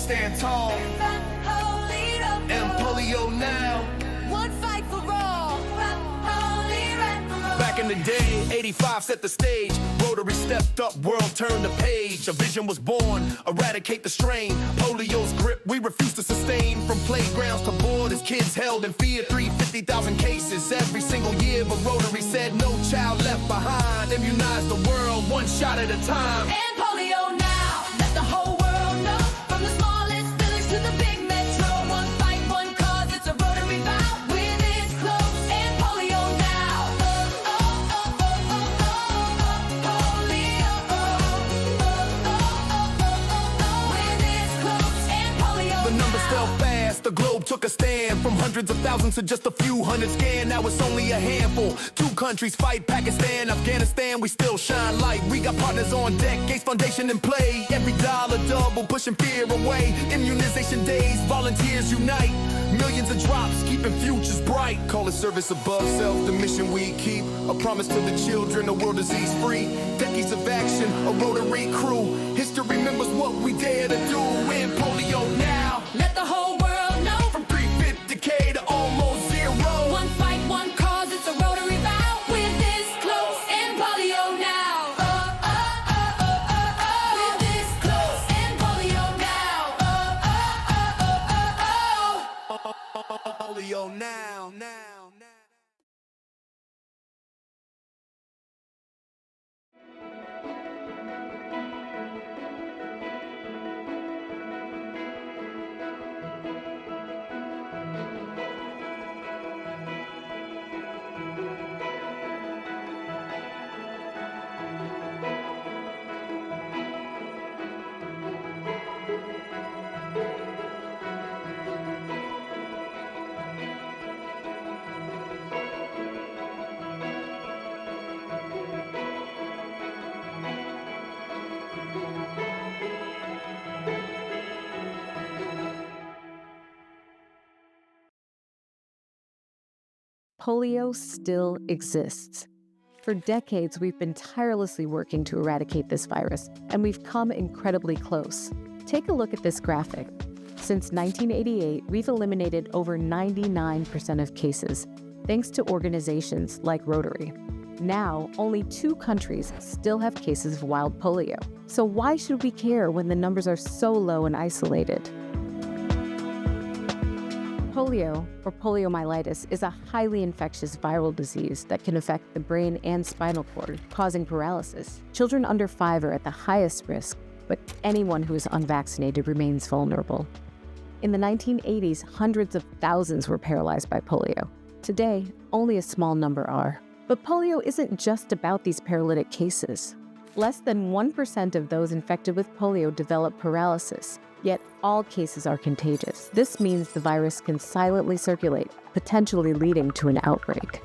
stand tall. End Polio now. One fight for all. Back in the day, 85 set the stage. Rotary stepped up, world turned the page. A vision was born, eradicate the strain. Polio's grip, we refuse to sustain. From playgrounds to borders, kids held in fear. 350,000 cases every single year. But Rotary said no child left behind. Immunize the world, one shot at a time. End polio now. Let the whole world know. From the smallest village to the big metro. One fight, one cause, it's a Rotary vow. We're this close. End polio now. Polio. We're this close. End polio The numbers now. fell fast, the globe took a stand. From hundreds of thousands to just a few hundred scanned. Now it's only a handful. 2 countries fight, Pakistan, Afghanistan, we still shine light. We got partners on deck, Gates Foundation in play. Every dollar double, pushing fear away. Immunization days, volunteers unite. Millions of drops, keeping futures bright. Call it service above self, the mission we keep. A promise to the children, a world disease free. Decades of action, a Rotary crew. History remembers what we dare to do. End polio now. Let the whole world know. From 350K to almost zero. One fight, one cause, it's a Rotary vow. We're this close. End polio now. We're this close. End polio now. Polio now, now, now. Polio still exists. For decades, we've been tirelessly working to eradicate this virus, and we've come incredibly close. Take a look at this graphic. Since 1988, we've eliminated over 99% of cases, thanks to organizations like Rotary. Now, only 2 countries still have cases of wild polio. So why should we care when the numbers are so low and isolated? Polio, or poliomyelitis, is a highly infectious viral disease that can affect the brain and spinal cord, causing paralysis. Children under 5 are at the highest risk, but anyone who is unvaccinated remains vulnerable. In the 1980s, hundreds of thousands were paralyzed by polio. Today, only a small number are. But polio isn't just about these paralytic cases. Less than 1% of those infected with polio develop paralysis, yet all cases are contagious. This means the virus can silently circulate, potentially leading to an outbreak.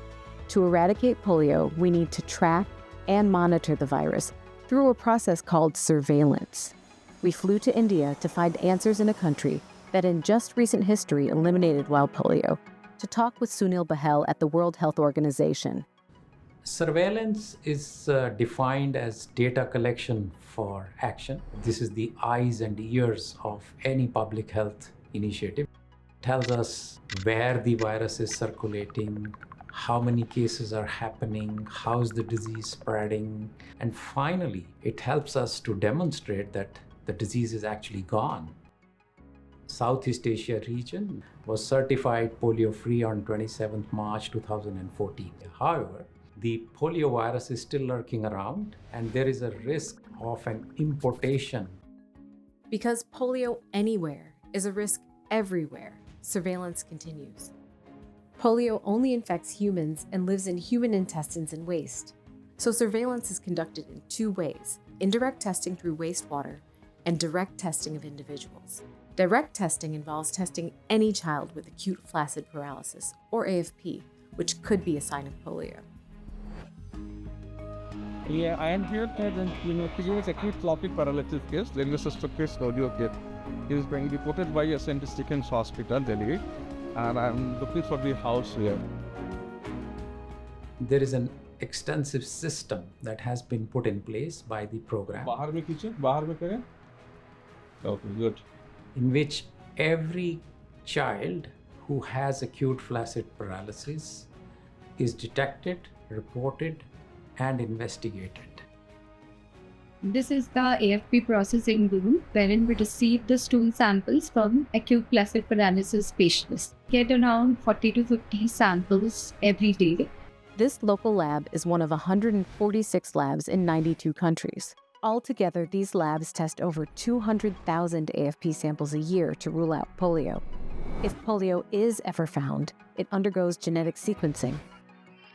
To eradicate polio, we need to track and monitor the virus through a process called surveillance. We flew to India to find answers in a country that in just recent history eliminated wild polio, to talk with Sunil Bahel at the World Health Organization. Surveillance is defined as data collection for action. This is the eyes and ears of any public health initiative. It tells us where the virus is circulating, how many cases are happening, how's the disease spreading, and finally, it helps us to demonstrate that the disease is actually gone. Southeast Asia region was certified polio-free on 27th March 2014. However, the polio virus is still lurking around, and there is a risk of an importation. Because polio anywhere is a risk everywhere, surveillance continues. Polio only infects humans and lives in human intestines and waste. So surveillance is conducted in 2 ways: indirect testing through wastewater and direct testing of individuals. Direct testing involves testing any child with acute flaccid paralysis, or AFP, which could be a sign of polio. Yeah, I am here and he was acute flaccid paralysis case. There is a suspected polio case. He is being reported by a St. Stephen's Hospital, Delhi, and I'm looking for the house here. There is an extensive system that has been put in place by the program. बाहर में कीजिए, बाहर में करें. Okay, good. in which every child who has acute flaccid paralysis is detected, reported, and investigated. This is the AFP processing room wherein we receive the stool samples from acute flaccid paralysis patients. Get around 40 to 50 samples every day. This local lab is one of 146 labs in 92 countries. Altogether, these labs test over 200,000 AFP samples a year to rule out polio. If polio is ever found, it undergoes genetic sequencing.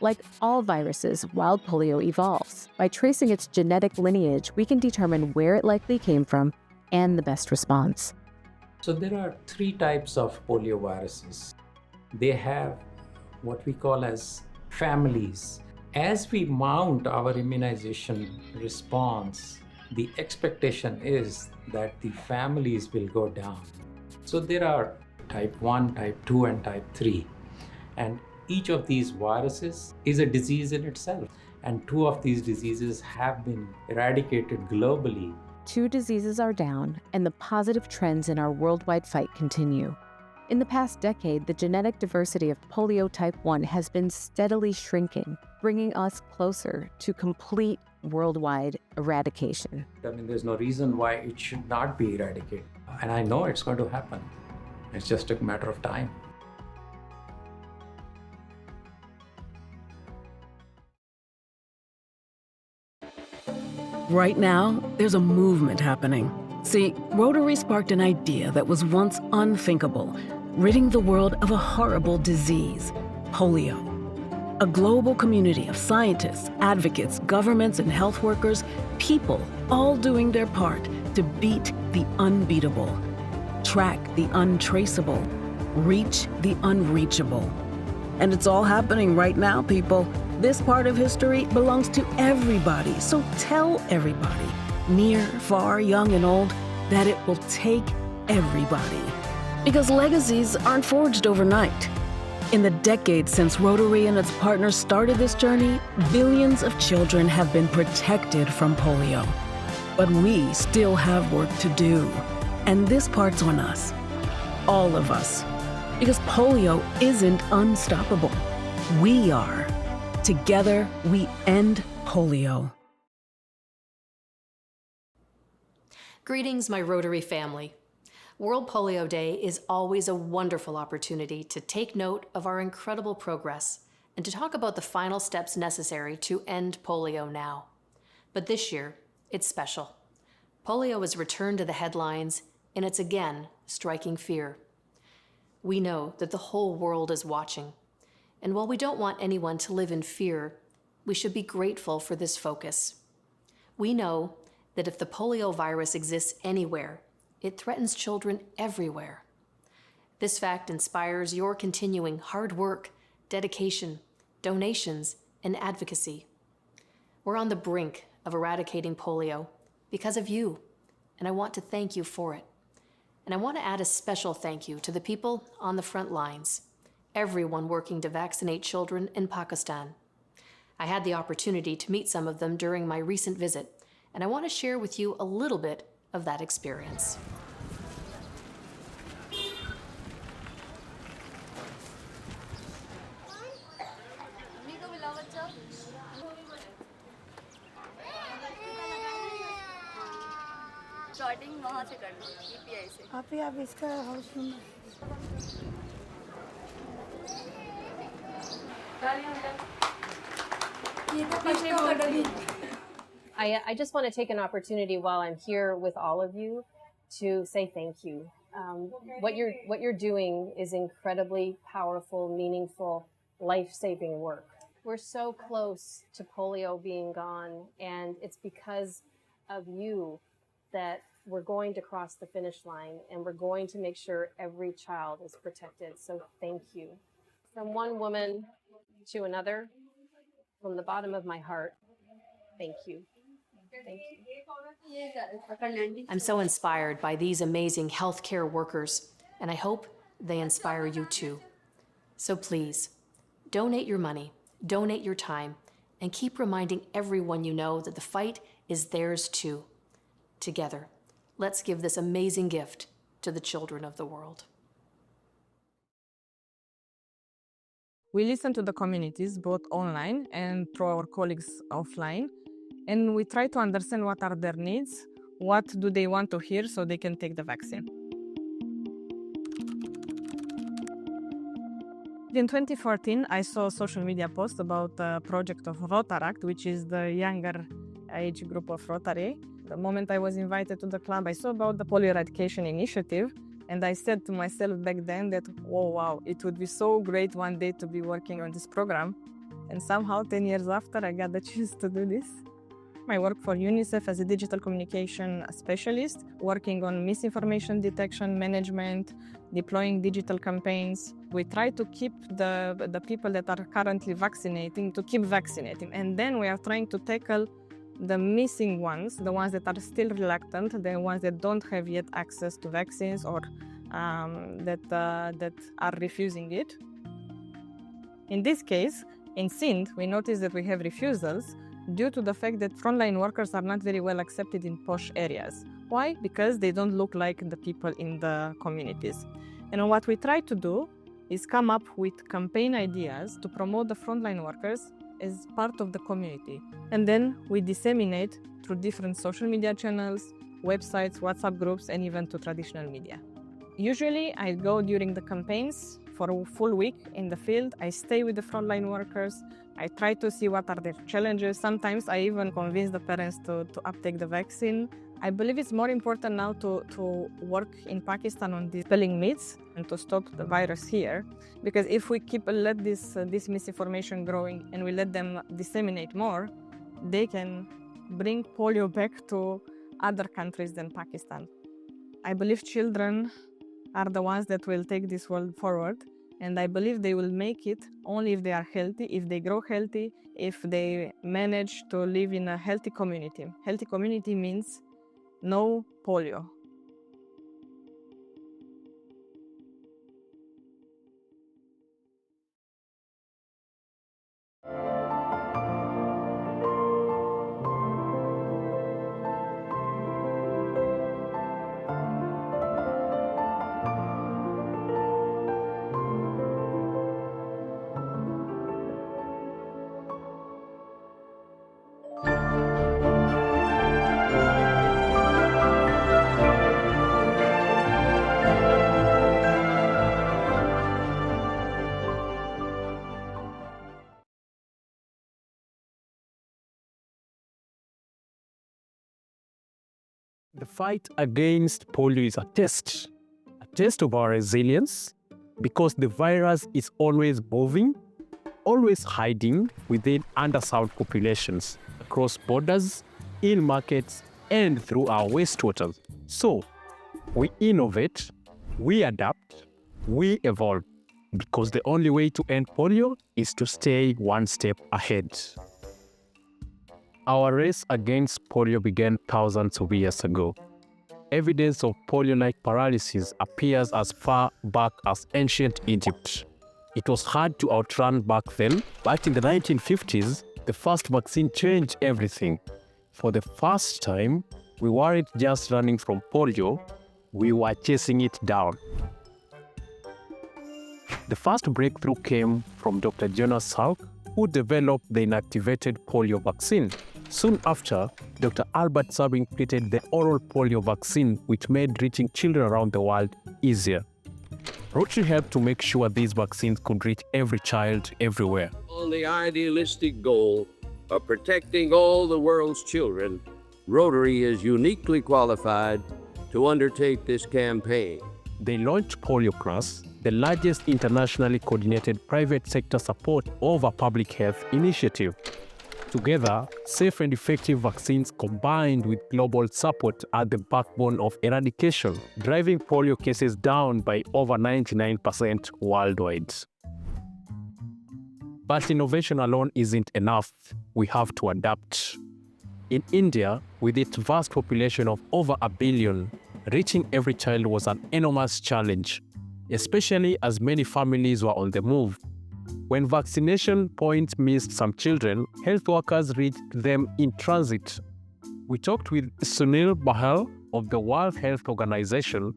Like all viruses, wild polio evolves. By tracing its genetic lineage, we can determine where it likely came from and the best response. So there are 3 types of polio viruses. They have what we call as families. As we mount our immunization response, the expectation is that the families will go down. So there are type 1, type 2, and type 3. And each of these viruses is a disease in itself. And 2 of these diseases have been eradicated globally. 2 diseases are down, and the positive trends in our worldwide fight continue. In the past decade, the genetic diversity of polio type 1 has been steadily shrinking, bringing us closer to complete worldwide eradication. I mean, there's no reason why it should not be eradicated. And I know it's going to happen. It's just a matter of time. Right now, there's a movement happening. See, Rotary sparked an idea that was once unthinkable, ridding the world of a horrible disease, polio. A global community of scientists, advocates, governments, and health workers, people all doing their part to beat the unbeatable, track the untraceable, reach the unreachable. And it's all happening right now, people. This part of history belongs to everybody, so tell everybody, near, far, young, and old, that it will take everybody. Because legacies aren't forged overnight. In the decades since Rotary and its partners started this journey, billions of children have been protected from polio. But we still have work to do. And this part's on us. All of us. Because polio isn't unstoppable. We are. Together, we end polio. Greetings, my Rotary family. World Polio Day is always a wonderful opportunity to take note of our incredible progress and to talk about the final steps necessary to end polio now. But this year, it's special. Polio has returned to the headlines, and it's again striking fear. We know that the whole world is watching. And while we don't want anyone to live in fear, we should be grateful for this focus. We know that if the polio virus exists anywhere, it threatens children everywhere. This fact inspires your continuing hard work, dedication, donations, and advocacy. We're on the brink of eradicating polio because of you, and I want to thank you for it. And I want to add a special thank you to the people on the front lines, everyone working to vaccinate children in Pakistan. I had the opportunity to meet some of them during my recent visit, and I want to share with you a little bit of that experience. Starting वहाँ से करना EPI से आप इसका house number I just want to take an opportunity while I'm here with all of you to say thank you. What you're doing is incredibly powerful, meaningful, life-saving work. We're so close to polio being gone, and it's because of you that we're going to cross the finish line, and we're going to make sure every child is protected. So thank you. From one woman to another, from the bottom of my heart, thank you. Thank you. I'm so inspired by these amazing healthcare workers, and I hope they inspire you too. So please, donate your money, donate your time, and keep reminding everyone you know that the fight is theirs too. Together, let's give this amazing gift to the children of the world. We listen to the communities, both online and through our colleagues offline, and we try to understand what are their needs, what do they want to hear so they can take the vaccine. In 2014, I saw a social media post about the project of Rotaract, which is the younger age group of Rotary. The moment I was invited to the club, I saw about the polio eradication initiative, and I said to myself back then that, oh wow, it would be so great one day to be working on this program. And somehow 10 years after, I got the chance to do this. I work for UNICEF as a digital communication specialist, working on misinformation detection, management, deploying digital campaigns. We try to keep the people that are currently vaccinating to keep vaccinating. And then we are trying to tackle the missing ones, the ones that are still reluctant, the ones that don't have yet access to vaccines or that are refusing it. In this case, in Sindh, we notice that we have refusals due to the fact that frontline workers are not very well accepted in posh areas. Why? Because they don't look like the people in the communities. And what we try to do is come up with campaign ideas to promote the frontline workers as part of the community. And then we disseminate through different social media channels, websites, WhatsApp groups, and even to traditional media. Usually I go during the campaigns for a full week in the field. I stay with the frontline workers. I try to see what are their challenges. Sometimes I even convince the parents to uptake the vaccine. I believe it's more important now to work in Pakistan on dispelling myths and to stop the virus here. Because if we let this misinformation growing and we let them disseminate more, they can bring polio back to other countries than Pakistan. I believe children are the ones that will take this world forward. And I believe they will make it only if they are healthy, if they grow healthy, if they manage to live in a healthy community. Healthy community means no polio. The fight against polio is a test of our resilience, because the virus is always moving, always hiding within underserved populations, across borders, in markets, and through our wastewater. So, we innovate, we adapt, we evolve, because the only way to end polio is to stay one step ahead. Our race against polio began thousands of years ago. Evidence of polio-like paralysis appears as far back as ancient Egypt. It was hard to outrun back then, but in the 1950s, the first vaccine changed everything. For the first time, we weren't just running from polio, we were chasing it down. The first breakthrough came from Dr. Jonas Salk, who developed the inactivated polio vaccine. Soon after, Dr. Albert Sabin created the oral polio vaccine, which made reaching children around the world easier. Rotary helped to make sure these vaccines could reach every child everywhere. On the idealistic goal of protecting all the world's children, Rotary is uniquely qualified to undertake this campaign. They launched Polio Plus, the largest internationally coordinated private sector support of a public health initiative. Together, safe and effective vaccines combined with global support are the backbone of eradication, driving polio cases down by over 99% worldwide. But innovation alone isn't enough. We have to adapt. In India, with its vast population of over 1 billion, reaching every child was an enormous challenge, especially as many families were on the move. When vaccination points missed some children, health workers reached them in transit. We talked with Sunil Bahal of the World Health Organization,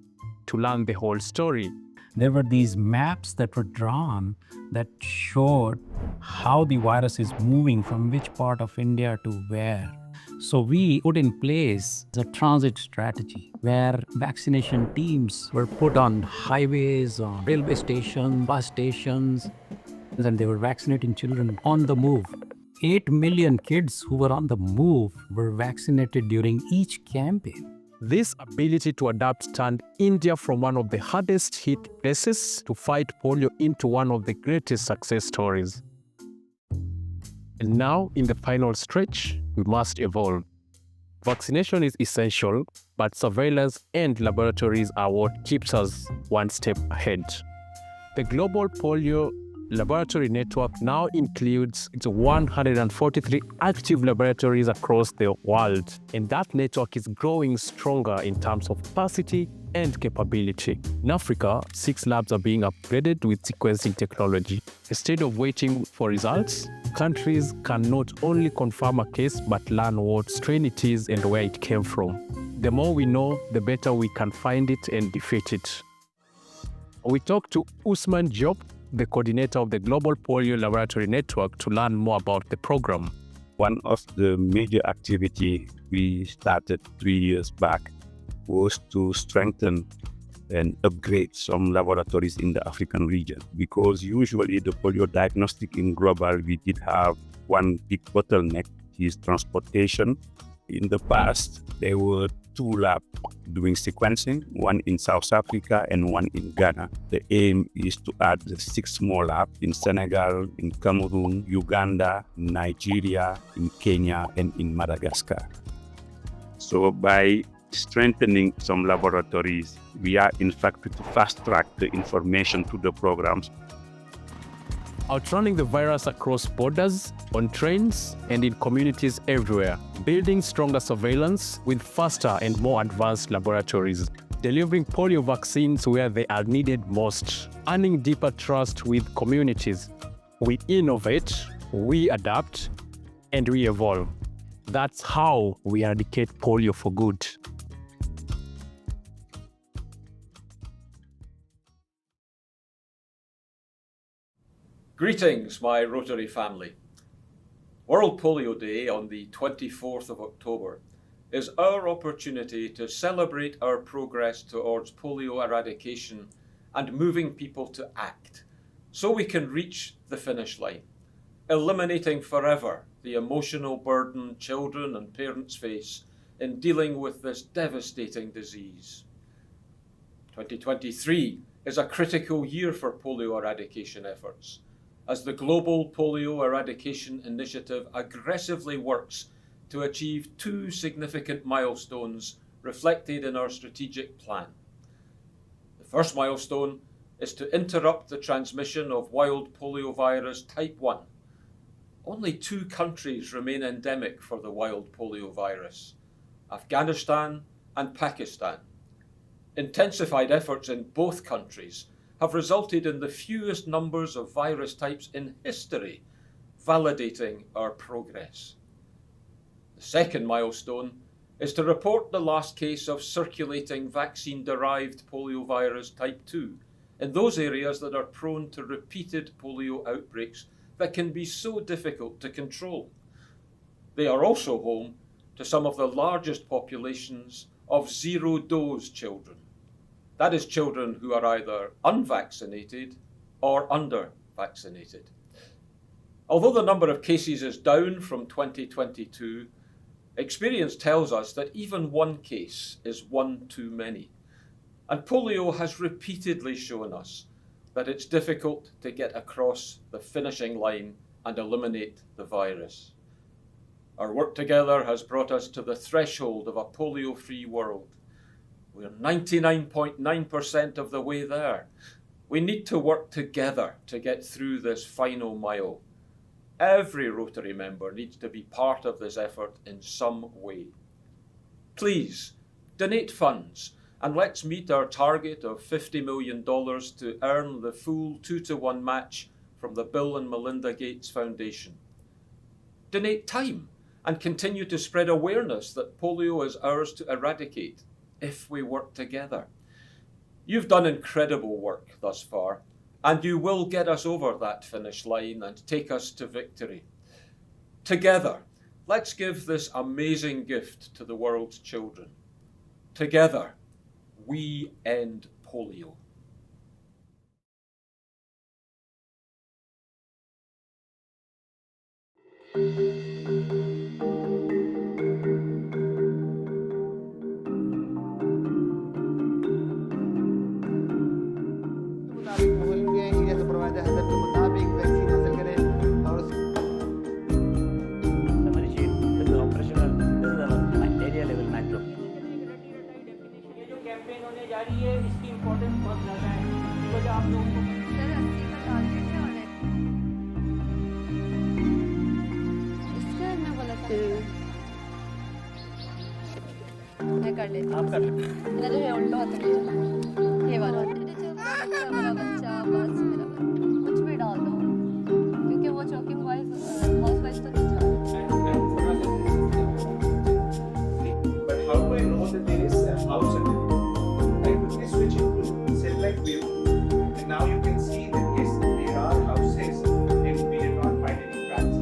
to learn the whole story. There were these maps that were drawn that showed how the virus is moving from which part of India to where. So we put in place a transit strategy where vaccination teams were put on highways, on railway stations, bus stations, and they were vaccinating children on the move. 8 million kids who were on the move were vaccinated during each campaign. This ability to adapt turned India from one of the hardest hit places to fight polio into one of the greatest success stories. And now, in the final stretch, we must evolve. Vaccination is essential, but surveillance and laboratories are what keeps us one step ahead. The Global Polio Laboratory Network now includes 143 active laboratories across the world, and that network is growing stronger in terms of capacity and capability. In Africa, 6 labs are being upgraded with sequencing technology. Instead of waiting for results, countries can not only confirm a case but learn what strain it is and where it came from. The more we know, the better we can find it and defeat it. We talked to Usman Diop, the coordinator of the Global Polio Laboratory Network, to learn more about the program. One of the major activities we started 3 years back was to strengthen and upgrade some laboratories in the African region, because usually the polio diagnostic in global, we did have one big bottleneck, is transportation. In the past, there were 2 labs doing sequencing, one in South Africa and one in Ghana. The aim is to add 6 more labs in Senegal, in Cameroon, Uganda, Nigeria, in Kenya, and in Madagascar. So by strengthening some laboratories, we are in fact to fast track the information to the programs. Outrunning the virus across borders, on trains, and in communities everywhere. Building stronger surveillance with faster and more advanced laboratories. Delivering polio vaccines where they are needed most. Earning deeper trust with communities. We innovate, we adapt, and we evolve. That's how we eradicate polio for good. Greetings, my Rotary family. World Polio Day on the 24th of October is our opportunity to celebrate our progress towards polio eradication and moving people to act, so we can reach the finish line, eliminating forever the emotional burden children and parents face in dealing with this devastating disease. 2023 is a critical year for polio eradication efforts, as the Global Polio Eradication Initiative aggressively works to achieve 2 significant milestones reflected in our strategic plan. The first milestone is to interrupt the transmission of wild poliovirus type 1. Only 2 countries remain endemic for the wild poliovirus: Afghanistan and Pakistan. Intensified efforts in both countries have resulted in the fewest numbers of virus types in history, validating our progress. The second milestone is to report the last case of circulating vaccine-derived poliovirus type 2 in those areas that are prone to repeated polio outbreaks that can be so difficult to control. They are also home to some of the largest populations of zero-dose children. That is, children who are either unvaccinated or under-vaccinated. Although the number of cases is down from 2022, experience tells us that even 1 case is 1 too many. And polio has repeatedly shown us that it's difficult to get across the finishing line and eliminate the virus. Our work together has brought us to the threshold of a polio-free world. We're 99.9% of the way there. We need to work together to get through this final mile. Every Rotary member needs to be part of this effort in some way. Please, donate funds and let's meet our target of $50 million to earn the full 2-to-1 match from the Bill and Melinda Gates Foundation. Donate time and continue to spread awareness that polio is ours to eradicate if we work together. You've done incredible work thus far, and you will get us over that finish line and take us to victory. Together, let's give this amazing gift to the world's children. Together, we end polio. मैं कर लेती हूँ। आप कर लेते हैं। मेरा जो है उल्टा होता है ये वाला मेरा बच्चा बस मेरा कुछ भी डाल दो क्योंकि वो चौकिंग वाइज हाउस वाइज तो नहीं चाहते। But how do I know that there is a house in it? I quickly switch it to satellite view, and now you can see that yes, there are houses, and we did not find any cracks.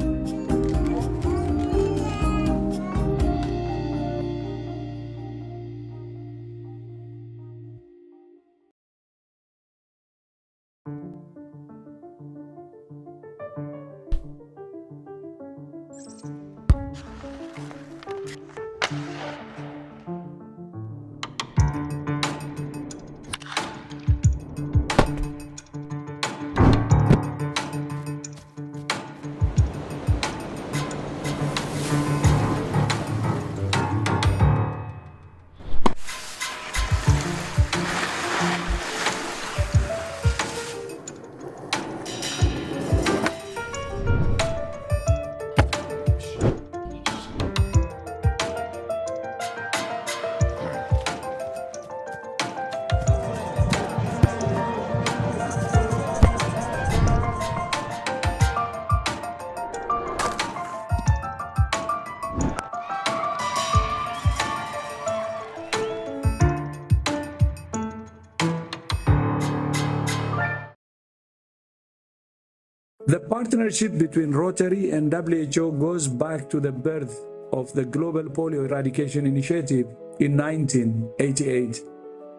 The partnership between Rotary and WHO goes back to the birth of the Global Polio Eradication Initiative in 1988.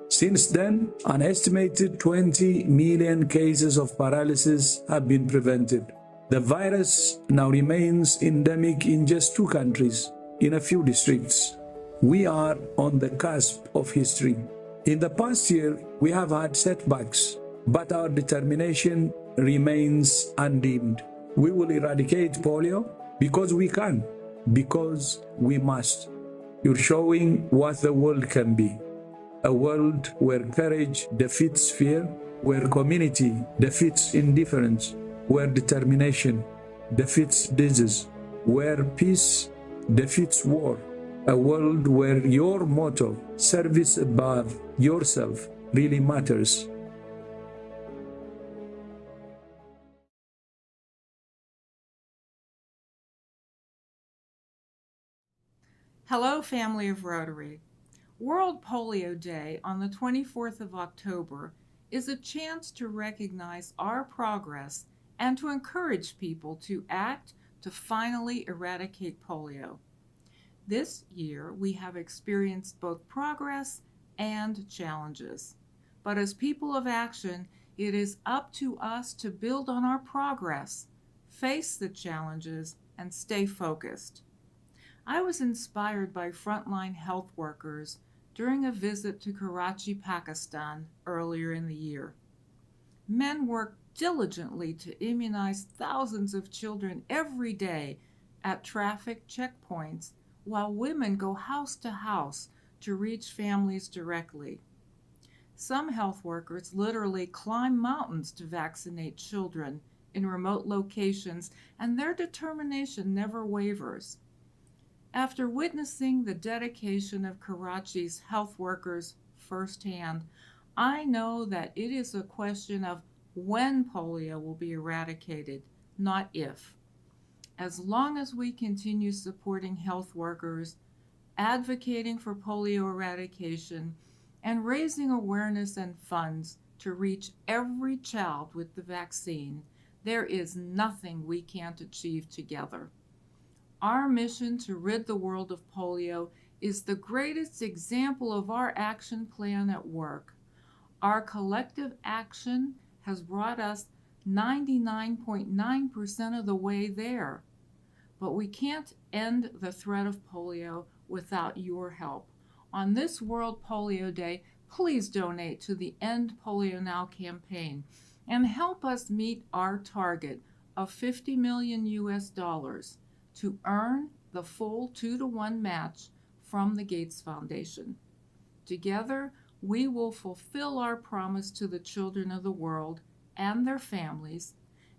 Since then, an estimated 20 million cases of paralysis have been prevented. The virus now remains endemic in just 2 countries, in a few districts. We are on the cusp of history. In the past year, we have had setbacks, but our determination remains undimmed. We will eradicate polio because we can, because we must. You're showing what the world can be. A world where courage defeats fear, where community defeats indifference, where determination defeats disease, where peace defeats war. A world where your motto, service above yourself, really matters. Hello, family of Rotary. World Polio Day on the 24th of October is a chance to recognize our progress and to encourage people to act to finally eradicate polio. This year, we have experienced both progress and challenges. But as people of action, it is up to us to build on our progress, face the challenges, and stay focused. I was inspired by frontline health workers during a visit to Karachi, Pakistan earlier in the year. Men work diligently to immunize thousands of children every day at traffic checkpoints, while women go house to house to reach families directly. Some health workers literally climb mountains to vaccinate children in remote locations, and their determination never wavers. After witnessing the dedication of Karachi's health workers firsthand, I know that it is a question of when polio will be eradicated, not if. As long as we continue supporting health workers, advocating for polio eradication, and raising awareness and funds to reach every child with the vaccine, there is nothing we can't achieve together. Our mission to rid the world of polio is the greatest example of our action plan at work. Our collective action has brought us 99.9% of the way there. But we can't end the threat of polio without your help. On this World Polio Day, please donate to the End Polio Now campaign and help us meet our target of $50 million to earn the full 2-to-1 match from the Gates Foundation. Together, we will fulfill our promise to the children of the world and their families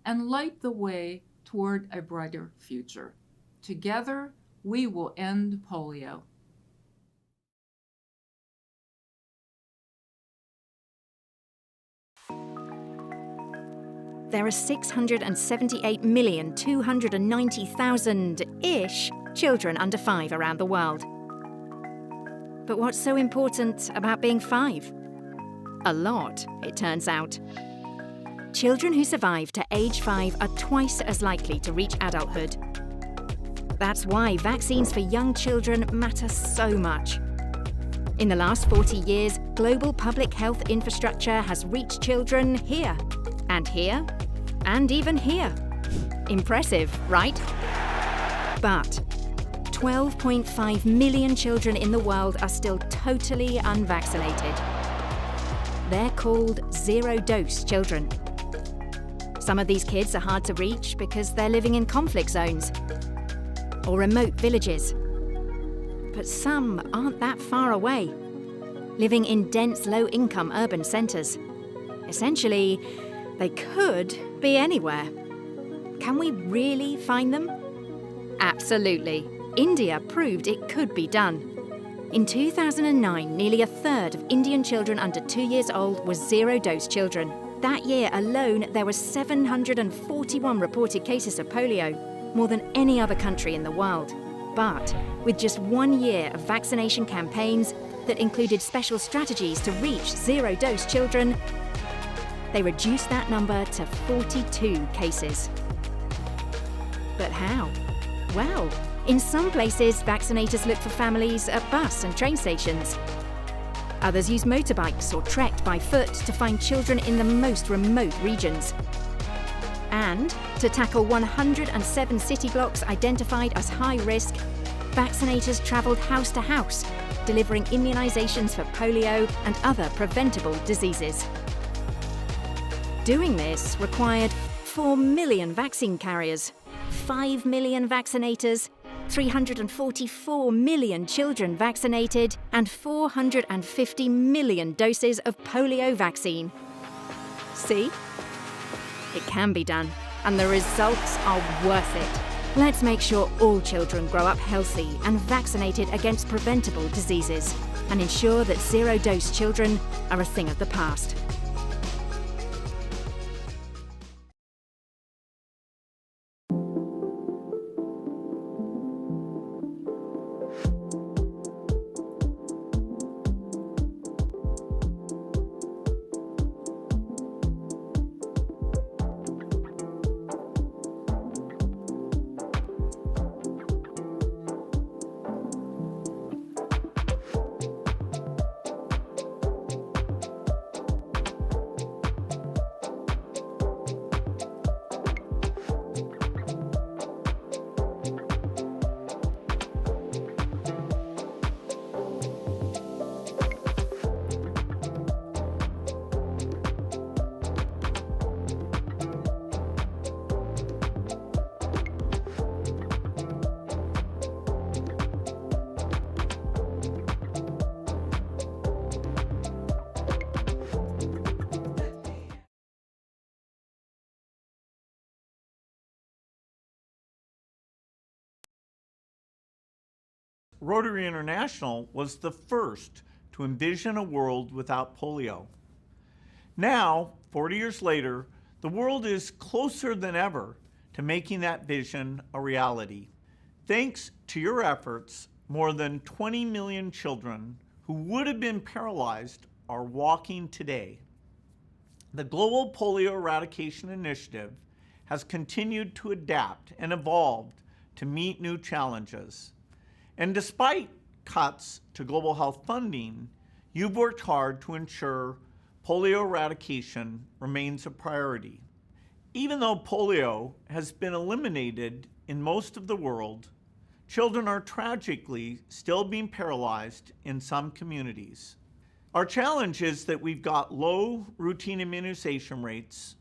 and light the way toward a brighter future. Together, we will end polio. There are 678,290,000-ish children under 5 around the world. But what's so important about being 5? A lot, it turns out. Children who survive to age 5 are twice as likely to reach adulthood. That's why vaccines for young children matter so much. In the last 40 years, global public health infrastructure has reached children here, and here, and even here. Impressive, right? But 12.5 million children in the world are still totally unvaccinated. They're called zero-dose children. Some of these kids are hard to reach because they're living in conflict zones or remote villages. But some aren't that far away, living in dense, low-income urban centres. Essentially, they could be anywhere. Can we really find them? Absolutely. India proved it could be done. In 2009, nearly a third of Indian children under 2 years old were zero-dose children. That year alone, there were 741 reported cases of polio, more than any other country in the world. But with just 1 year of vaccination campaigns that included special strategies to reach zero-dose children, they reduced that number to 42 cases. But how? Well, in some places, vaccinators look for families at bus and train stations. Others use motorbikes or trekked by foot to find children in the most remote regions. And to tackle 107 city blocks identified as high risk, vaccinators travelled house to house, delivering immunisations for polio and other preventable diseases. Doing this required 4 million vaccine carriers, 5 million vaccinators, 344 million children vaccinated, and 450 million doses of polio vaccine. See? It can be done, and the results are worth it. Let's make sure all children grow up healthy and vaccinated against preventable diseases, and ensure that zero-dose children are a thing of the past. Rotary International was the first to envision a world without polio. Now, 40 years later, the world is closer than ever to making that vision a reality. Thanks to your efforts, more than 20 million children who would have been paralyzed are walking today. The Global Polio Eradication Initiative has continued to adapt and evolve to meet new challenges. And despite cuts to global health funding, you've worked hard to ensure polio eradication remains a priority. Even though polio has been eliminated in most of the world, children are tragically still being paralyzed in some communities. Our challenge is that we've got low routine immunization rates,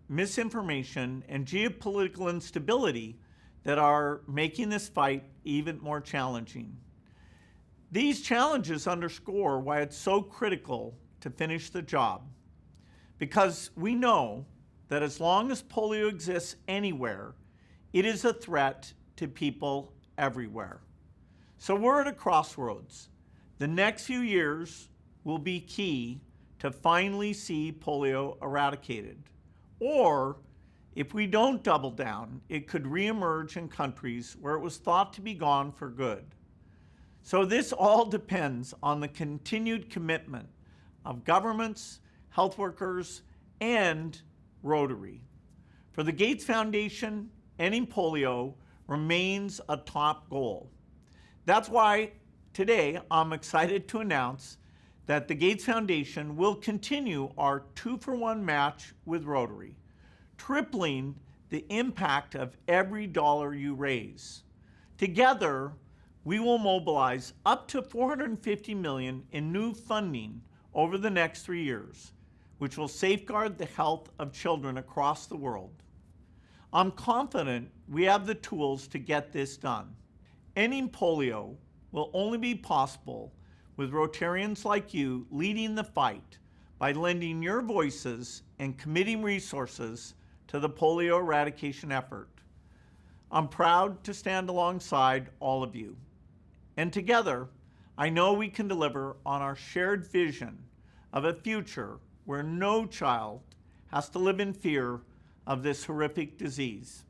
misinformation, and geopolitical instability that are making this fight even more challenging. These challenges underscore why it's so critical to finish the job, because we know that as long as polio exists anywhere, it is a threat to people everywhere. So we're at a crossroads. The next few years will be key to finally see polio eradicated. Or, if we don't double down, it could reemerge in countries where it was thought to be gone for good. So this all depends on the continued commitment of governments, health workers, and Rotary. For the Gates Foundation, ending polio remains a top goal. That's why today I'm excited to announce that the Gates Foundation will continue our 2-for-1 match with Rotary, tripling the impact of every dollar you raise. Together, we will mobilize up to $450 million in new funding over the next 3 years, which will safeguard the health of children across the world. I'm confident we have the tools to get this done. Ending polio will only be possible with Rotarians like you leading the fight by lending your voices and committing resources to the polio eradication effort. I'm proud to stand alongside all of you. And together, I know we can deliver on our shared vision of a future where no child has to live in fear of this horrific disease.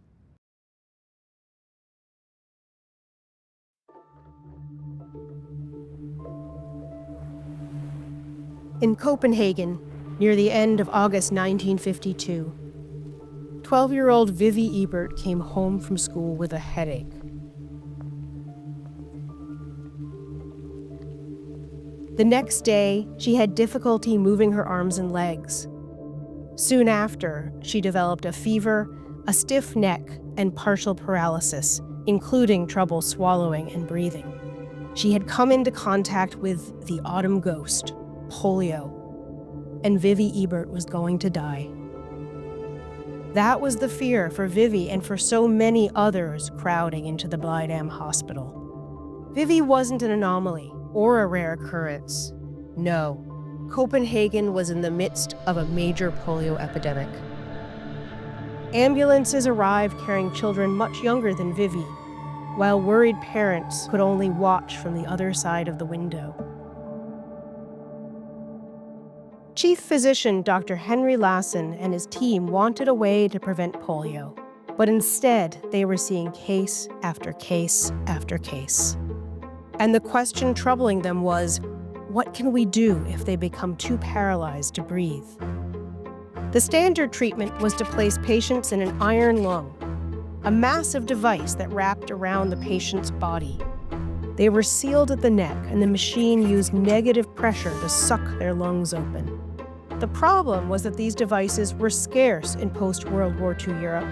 In Copenhagen, near the end of August 1952, 12-year-old Vivi Ebert came home from school with a headache. The next day, she had difficulty moving her arms and legs. Soon after, she developed a fever, a stiff neck, and partial paralysis, including trouble swallowing and breathing. She had come into contact with the autumn ghost, polio, and Vivi Ebert was going to die. That was the fear for Vivi and for so many others crowding into the Blydam hospital. Vivi wasn't an anomaly or a rare occurrence. No, Copenhagen was in the midst of a major polio epidemic. Ambulances arrived carrying children much younger than Vivi, while worried parents could only watch from the other side of the window. Chief physician Dr. Henry Lassen and his team wanted a way to prevent polio, but instead they were seeing case after case after case. And the question troubling them was, what can we do if they become too paralyzed to breathe? The standard treatment was to place patients in an iron lung, a massive device that wrapped around the patient's body. They were sealed at the neck, and the machine used negative pressure to suck their lungs open. The problem was that these devices were scarce in post-World War II Europe,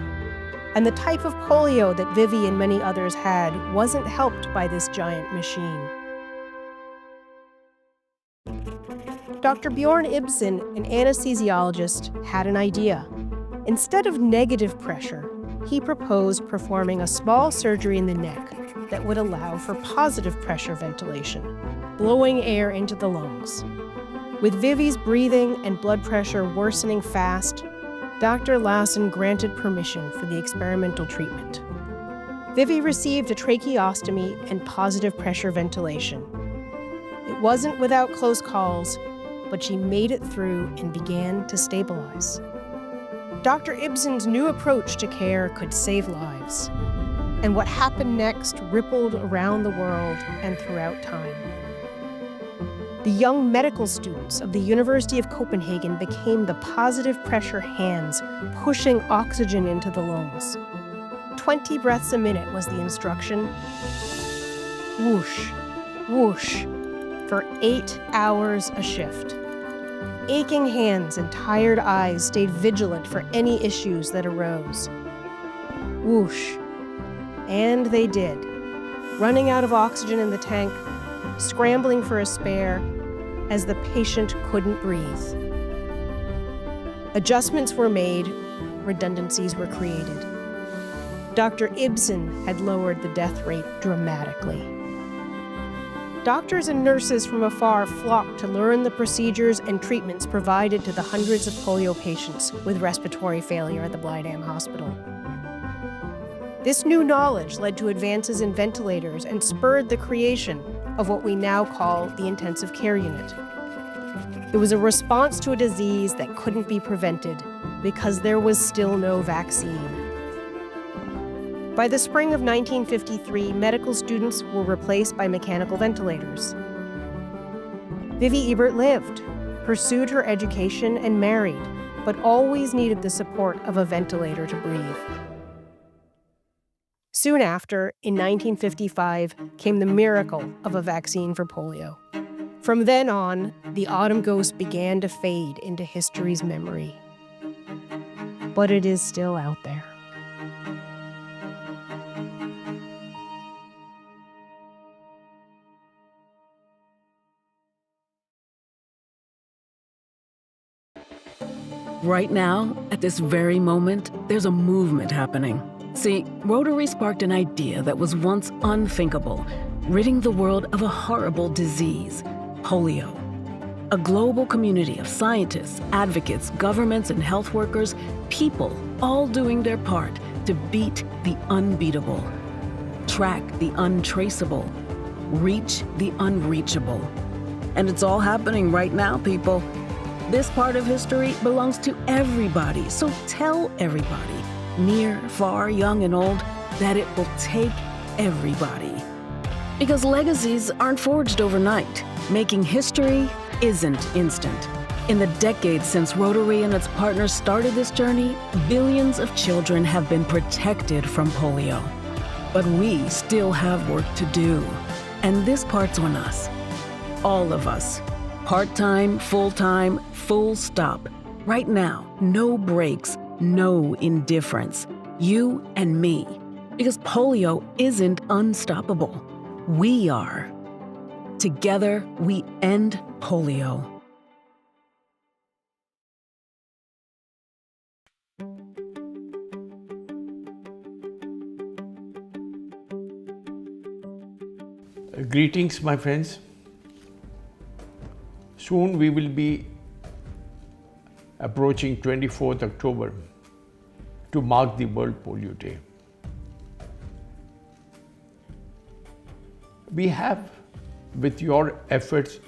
and the type of polio that Vivi and many others had wasn't helped by this giant machine. Dr. Bjorn Ibsen, an anesthesiologist, had an idea. Instead of negative pressure, he proposed performing a small surgery in the neck that would allow for positive pressure ventilation, blowing air into the lungs. With Vivi's breathing and blood pressure worsening fast, Dr. Lassen granted permission for the experimental treatment. Vivi received a tracheostomy and positive pressure ventilation. It wasn't without close calls, but she made it through and began to stabilize. Dr. Ibsen's new approach to care could save lives, and what happened next rippled around the world and throughout time. The young medical students of the University of Copenhagen became the positive pressure hands pushing oxygen into the lungs. 20 breaths a minute was the instruction. Whoosh, whoosh, for 8 hours a shift. Aching hands and tired eyes stayed vigilant for any issues that arose. Whoosh. And they did, running out of oxygen in the tank, scrambling for a spare, as the patient couldn't breathe. Adjustments were made, redundancies were created. Dr. Ibsen had lowered the death rate dramatically. Doctors and nurses from afar flocked to learn the procedures and treatments provided to the hundreds of polio patients with respiratory failure at the Blydam Hospital. This new knowledge led to advances in ventilators and spurred the creation of what we now call the intensive care unit. It was a response to a disease that couldn't be prevented because there was still no vaccine. By the spring of 1953, medical students were replaced by mechanical ventilators. Vivi Ebert lived, pursued her education, and married, but always needed the support of a ventilator to breathe. Soon after, in 1955, came the miracle of a vaccine for polio. From then on, the autumn ghost began to fade into history's memory. But it is still out there. Right now, at this very moment, there's a movement happening. See, Rotary sparked an idea that was once unthinkable, ridding the world of a horrible disease, polio. A global community of scientists, advocates, governments, and health workers, people all doing their part to beat the unbeatable, track the untraceable, reach the unreachable. And it's all happening right now, people. This part of history belongs to everybody, so tell everybody, near, far, young, and old, that it will take everybody. Because legacies aren't forged overnight. Making history isn't instant. In the decades since Rotary and its partners started this journey, billions of children have been protected from polio. But we still have work to do. And this part's on us. All of us. Part-time, full-time, full stop. Right now, no breaks, no indifference. You and me. Because polio isn't unstoppable. We are. Together, we end polio. Greetings, my friends. Soon we will be approaching 24th October to mark the World Polio Day. We have, with your efforts,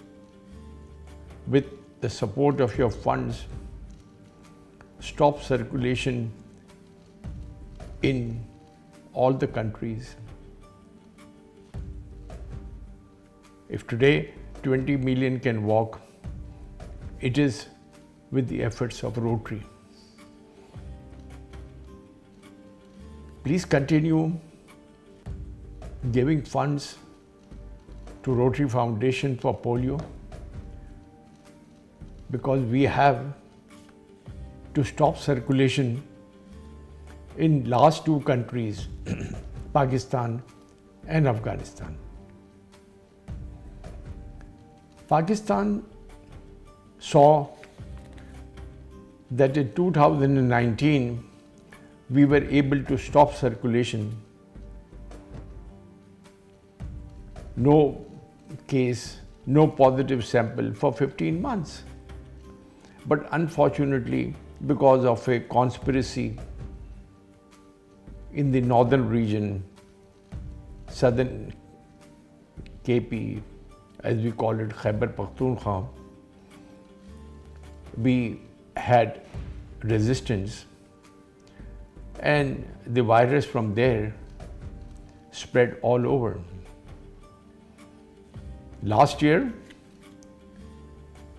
with the support of your funds, stopped circulation in all the countries. If today 20 million can walk, it is with the efforts of Rotary. Please continue giving funds to Rotary Foundation for Polio, because we have to stop circulation in last two countries, Pakistan and Afghanistan. Pakistan saw that in 2019 we were able to stop circulation. No case, no positive sample for 15 months. But unfortunately, because of a conspiracy in the northern region, southern KP, as we call it, Khyber Pakhtunkhwa, we had resistance, and the virus from there spread all over. Last year,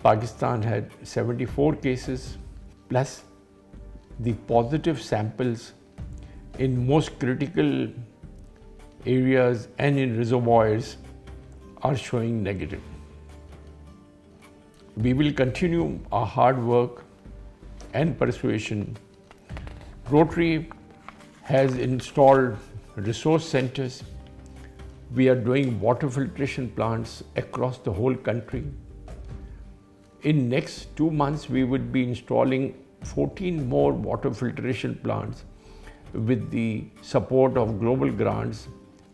Pakistan had 74 cases, plus the positive samples in most critical areas and in reservoirs are showing negative. We will continue our hard work and persuasion. Rotary has installed resource centers. We are doing water filtration plants across the whole country. In next 2 months, we would be installing 14 more water filtration plants with the support of global grants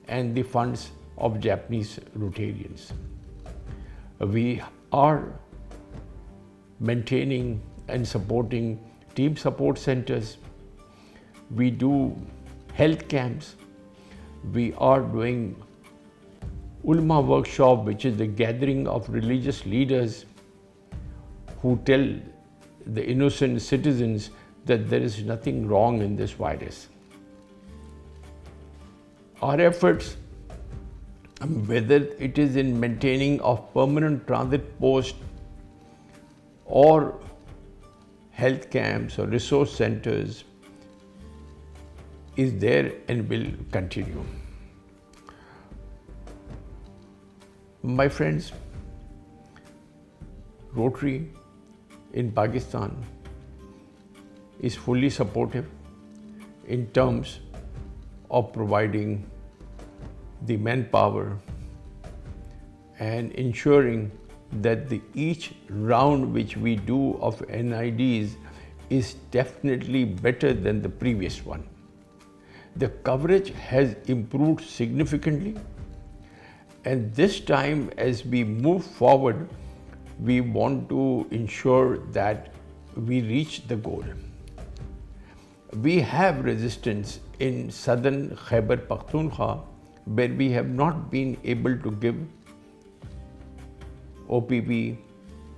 and the funds of Japanese Rotarians. We are maintaining and supporting team support centers. We do health camps. We are doing ulama workshop, which is the gathering of religious leaders who tell the innocent citizens that there is nothing wrong in this virus. Our efforts, whether it is in maintaining of permanent transit posts or health camps or resource centers, is there and will continue. My friends, Rotary in Pakistan is fully supportive in terms of providing the manpower and ensuring that each round which we do of NIDs is definitely better than the previous one. The coverage has improved significantly, and this time as we move forward, we want to ensure that we reach the goal. We have resistance in southern Khyber Pakhtunkhwa, where we have not been able to give OPV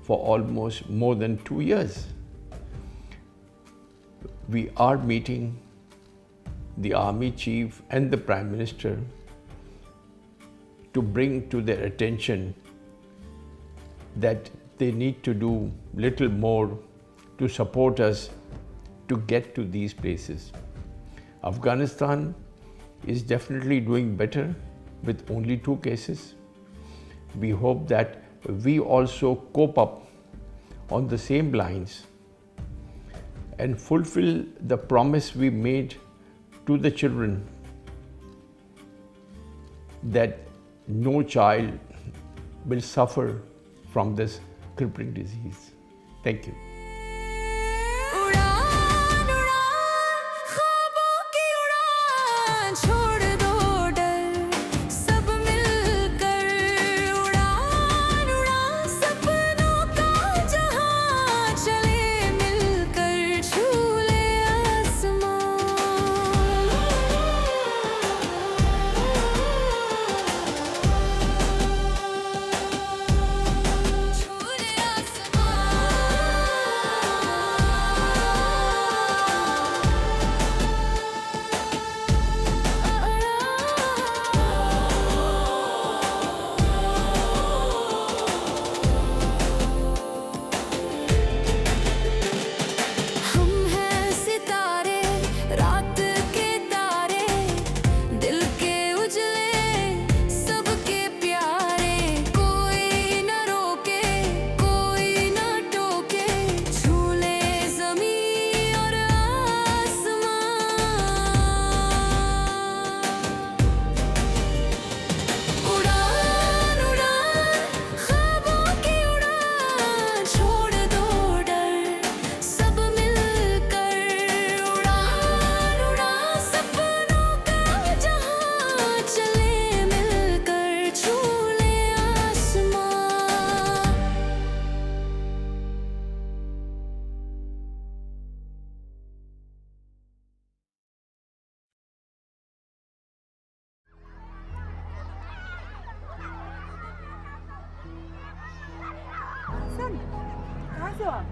for almost more than 2 years. We are meeting the Army Chief and the Prime Minister to bring to their attention that they need to do little more to support us to get to these places. Afghanistan is definitely doing better with only 2 cases. We hope that we also cope up on the same lines and fulfill the promise we made to the children that no child will suffer from this crippling disease. Thank you. कहाँ से हो आप?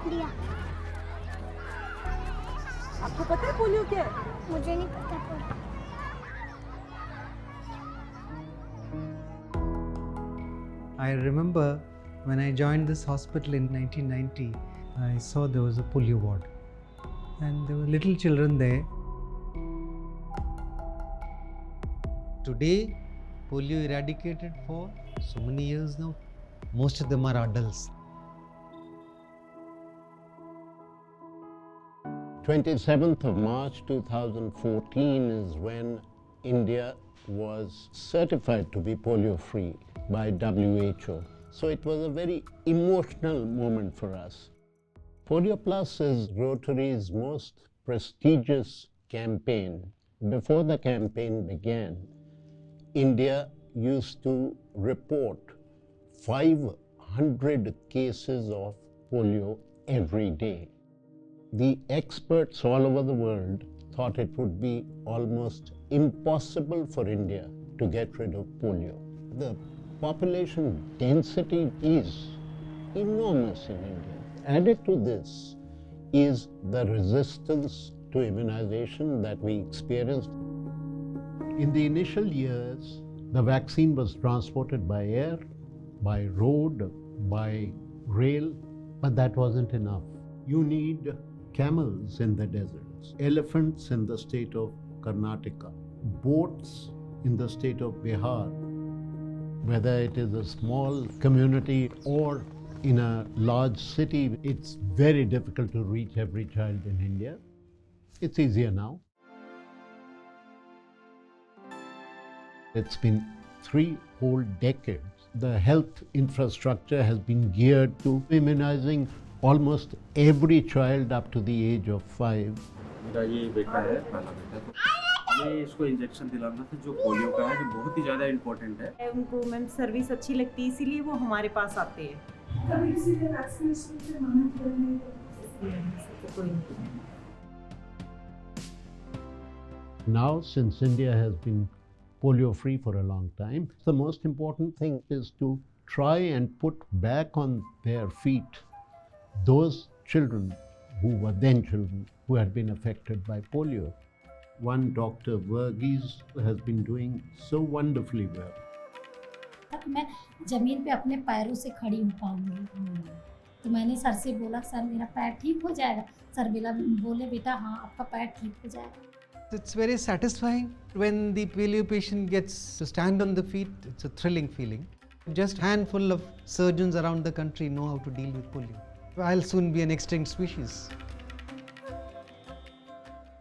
India. आपको पता है polio क्या है? मुझे नहीं पता polio. I remember When I joined this hospital in 1990, I saw there was a polio ward and there were little children there. Today, polio eradicated for so many years now. Most of them are adults. 27th of March 2014 is when India was certified to be polio-free by WHO. So it was a very emotional moment for us. Polio Plus is Rotary's most prestigious campaign. Before the campaign began, India used to report 500 cases of polio every day. The experts all over the world thought it would be almost impossible for India to get rid of polio. The population density is enormous in India. Added to this is the resistance to immunization that we experienced. In the initial years, the vaccine was transported by air, by road, by rail, but that wasn't enough. You need camels in the deserts, elephants in the state of Karnataka, boats in the state of Bihar. Whether it is a small community or in a large city, it's very difficult to reach every child in India. It's easier now. It's been 3 whole decades. The health infrastructure has been geared to immunizing almost every child up to the age of 5. ये बेटा है, पहला बेटा, तो इसको injection दिलाना था जो पोलियो का है, जो बहुत ही ज़्यादा इम्पोर्टेंट है। उनको मैम सर्विस अच्छी लगती है, इसीलिए वो हमारे पास आते हैं। कभी किसी ने वैक्सीनेशन से मना किया नहीं तो Now, since India has been polio-free for a long time, the most important thing is to try and put back on their feet those children who were then children who had been affected by polio. One Dr. Verghese has been doing so wonderfully well. मैं जमीन पे अपने पैरों से खड़ी हो पाऊंगी, तो मैंने सर से बोला सर मेरा पैर ठीक हो जाएगा। सर बोले बेटा हाँ आपका पैर ठीक हो जाएगा। It's very satisfying when the polio patient gets to stand on the feet. It's a thrilling feeling. Just a handful of surgeons around the country know how to deal with polio. I'll soon be an extinct species.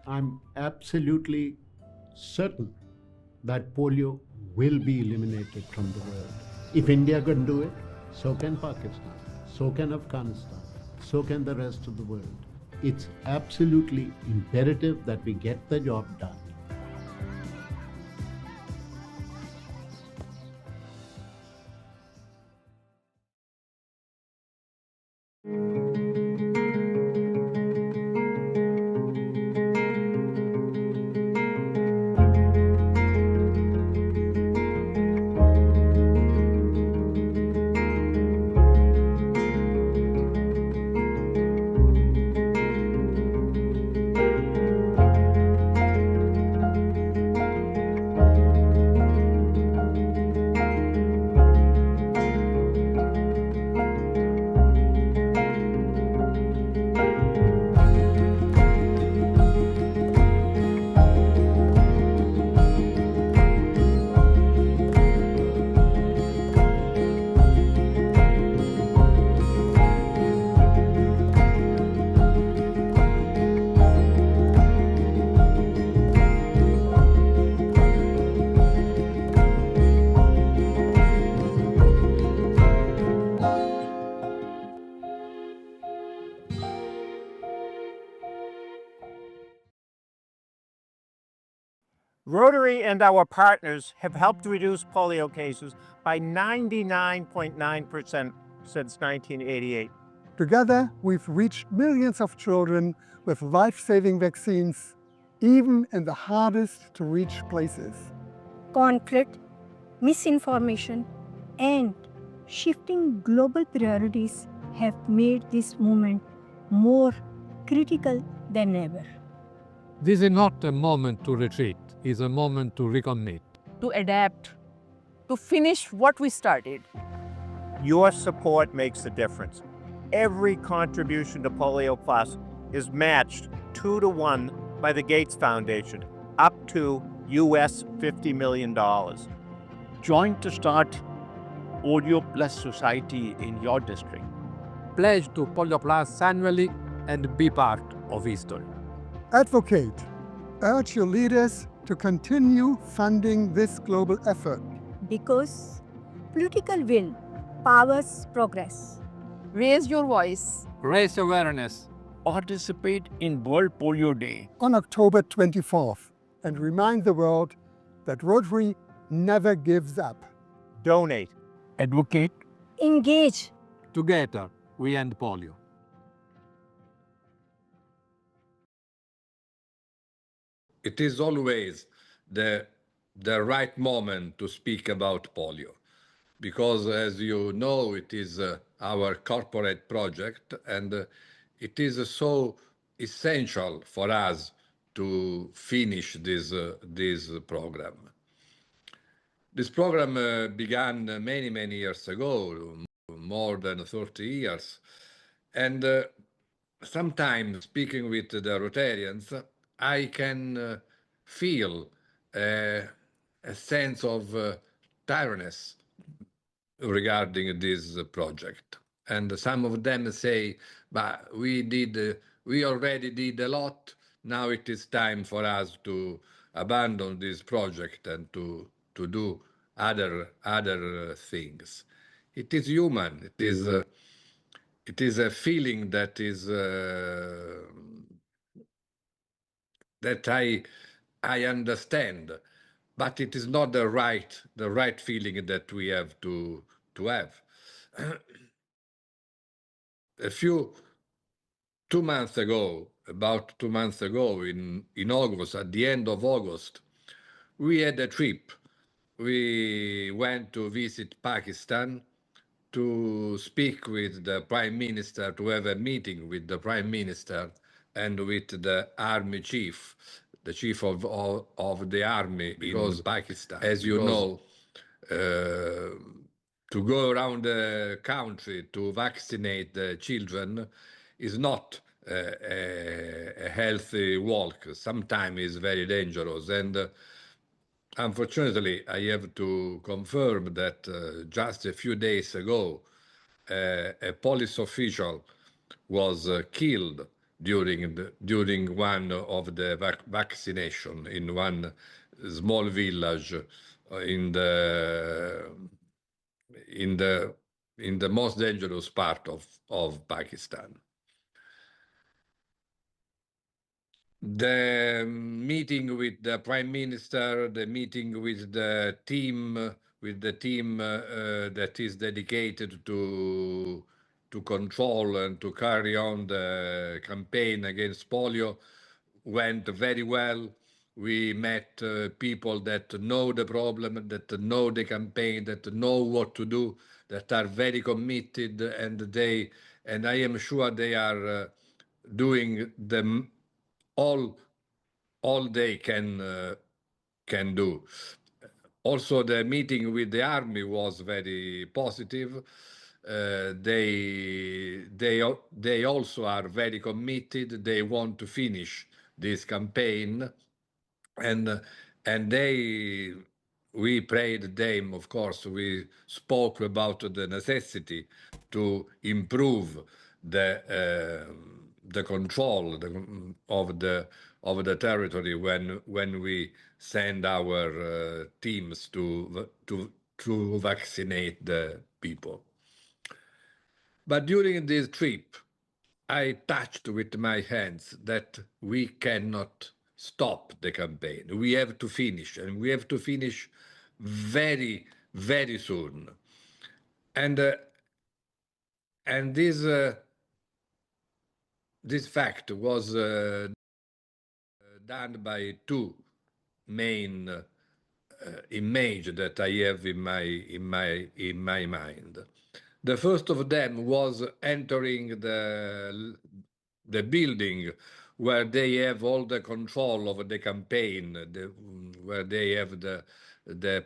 I'm absolutely certain that polio will be eliminated from the world. If India can do it, so can Pakistan, so can Afghanistan, so can the rest of the world. It's absolutely imperative that we get the job done. Rotary and our partners have helped reduce polio cases by 99.9% since 1988. Together, we've reached millions of children with life-saving vaccines, even in the hardest to reach places. Conflict, misinformation, and shifting global priorities have made this movement more critical than ever. This is not a moment to retreat, it's a moment to recommit. To adapt, to finish what we started. Your support makes a difference. Every contribution to Polio Plus is matched 2-to-1 by the Gates Foundation, up to US $50 million. Join to start Polio Plus Society in your district. Pledge to Polio Plus annually and be part of history. Advocate. Urge your leaders to continue funding this global effort. Because political will powers progress. Raise your voice. Raise awareness. Participate in World Polio Day on October 24th and remind the world that Rotary never gives up. Donate. Advocate. Engage. Together, we end polio. It is always the right moment to speak about polio, because as you know, it is our corporate project, and it is so essential for us to finish this program. This program began many years ago, more than 30 years, and sometimes speaking with the Rotarians, I can feel a sense of tiredness regarding this project. And some of them say, but we already did a lot, now it is time for us to abandon this project and to do other things. It is human, it is a feeling that is that I understand, but it is not the right feeling that we have to have. 2 months ago, about 2 months ago, in August, at the end of August, we had a trip. We went to visit Pakistan to speak with the Prime Minister, to have a meeting with the Prime Minister and with the army chief, the chief of the army in Pakistan. As you know, to go around the country to vaccinate the children is not a healthy walk. Sometimes it's very dangerous. And unfortunately, I have to confirm that just a few days ago, a police official was killed during one of the vaccination in one small village in the most dangerous part of Pakistan. The meeting with the Prime Minister, the meeting with the team that is dedicated to control and to carry on the campaign against polio went very well. We met people that know the problem, that know the campaign, that know what to do, that are very committed, and I am sure they are doing all they can do. Also, the meeting with the army was very positive. They also are very committed. They want to finish this campaign, and we prayed them. Of course, we spoke about the necessity to improve the control of the territory when we send our teams to vaccinate the people. But during this trip, I touched with my hands that we cannot stop the campaign. We have to finish, and we have to finish very, very soon. And this fact was done by two main images that I have in my mind. The first of them was entering the building where they have all the control of the campaign, where they have the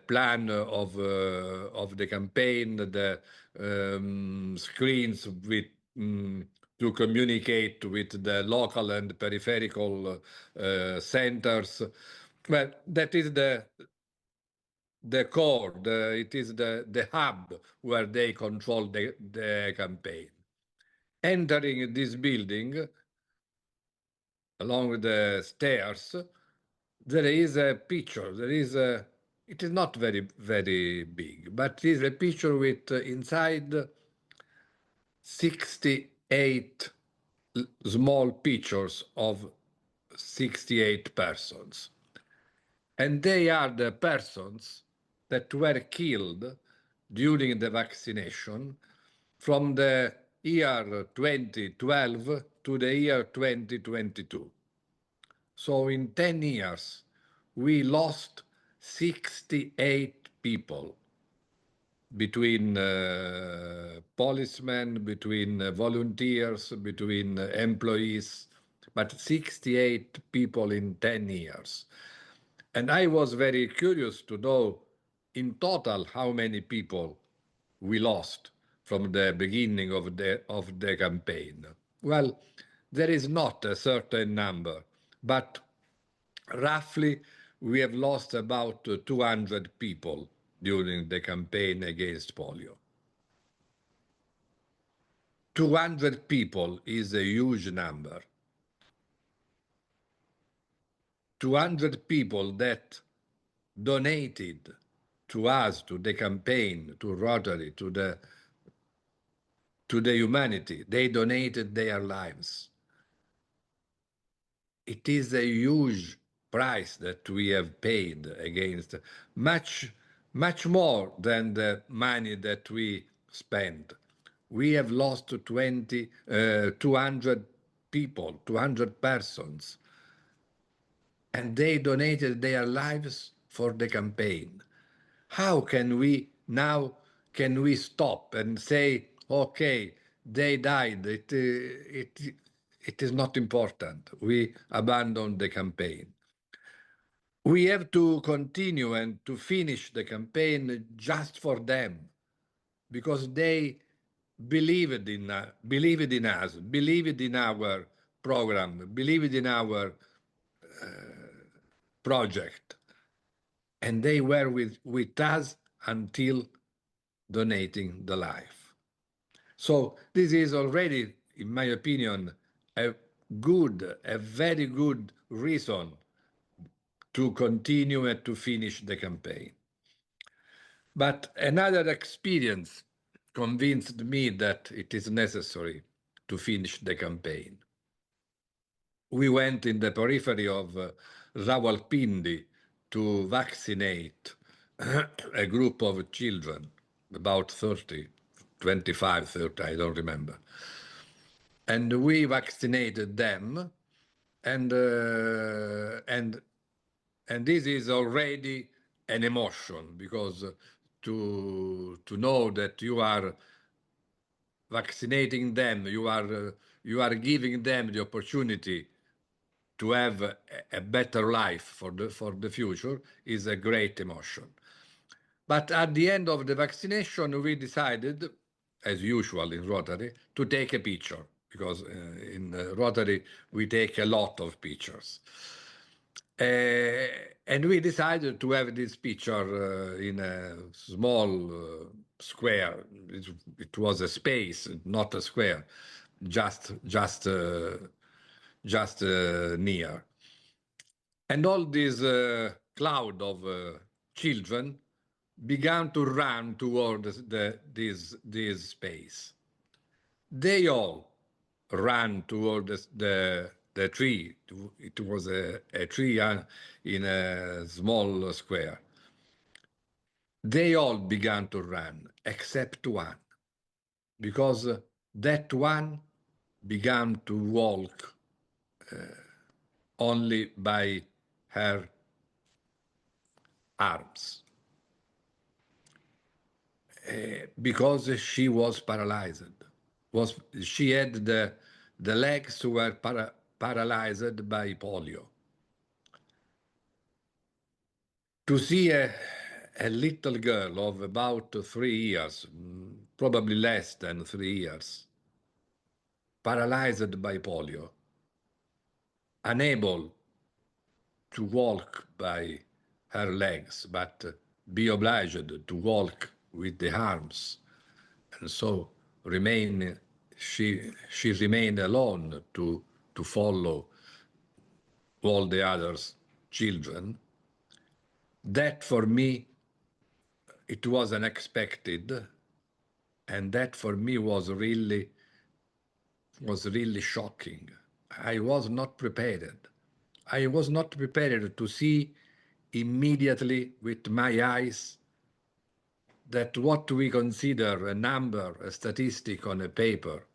plan of the campaign, the screens with to communicate with the local and peripheral centers. Well, that is the core, it is the hub where they control the campaign. Entering this building, along the stairs, there is a picture. It is not very, very big, but it is a picture with inside 68 small pictures of 68 persons. And they are the persons that were killed during the vaccination from the year 2012 to the year 2022. So in 10 years, we lost 68 people between policemen, between volunteers, between employees, but 68 people in 10 years. And I was very curious to know in total how many people we lost from the beginning of the campaign. Well, there is not a certain number, but roughly we have lost about 200 people during the campaign against polio. 200 people is a huge number. 200 people that donated to us, to the campaign, to Rotary, to the humanity. They donated their lives. It is a huge price that we have paid against, much more than the money that we spent. We have lost 200 people, 200 persons, and they donated their lives for the campaign. How can we now, can we stop and say, okay, they died, it is not important, we abandon the campaign. We have to continue and to finish the campaign just for them, because they believed in us, believed in our program, believed in our project, and they were with us until donating the life. So this is already, in my opinion, a very good reason to continue and to finish the campaign. But another experience convinced me that it is necessary to finish the campaign. We went in the periphery of Rawalpindi to vaccinate a group of children, about 30, 25, 30, I don't remember. And we vaccinated them, and this is already an emotion, because to know that you are vaccinating them, you are giving them the opportunity to have a better life for the future is a great emotion. But at the end of the vaccination, we decided, as usual in Rotary, to take a picture, because in Rotary we take a lot of pictures. And we decided to have this picture in a small square. It was a space, not a square, just near. And all this cloud of children began to run towards this space. They all ran towards the tree. It was a tree in a small square. They all began to run, except one, because that one began to walk only by her arms, because she was paralyzed. She had the legs were paralyzed by polio. To see a little girl of about 3 years, probably less than 3 years, paralyzed by polio, unable to walk by her legs, but be obliged to walk with the arms, and so she remained alone to follow all the others children. That for me, it was unexpected, and that for me was really shocking. I was not prepared. I was not prepared to see immediately with my eyes that what we consider a number, a statistic on a paper,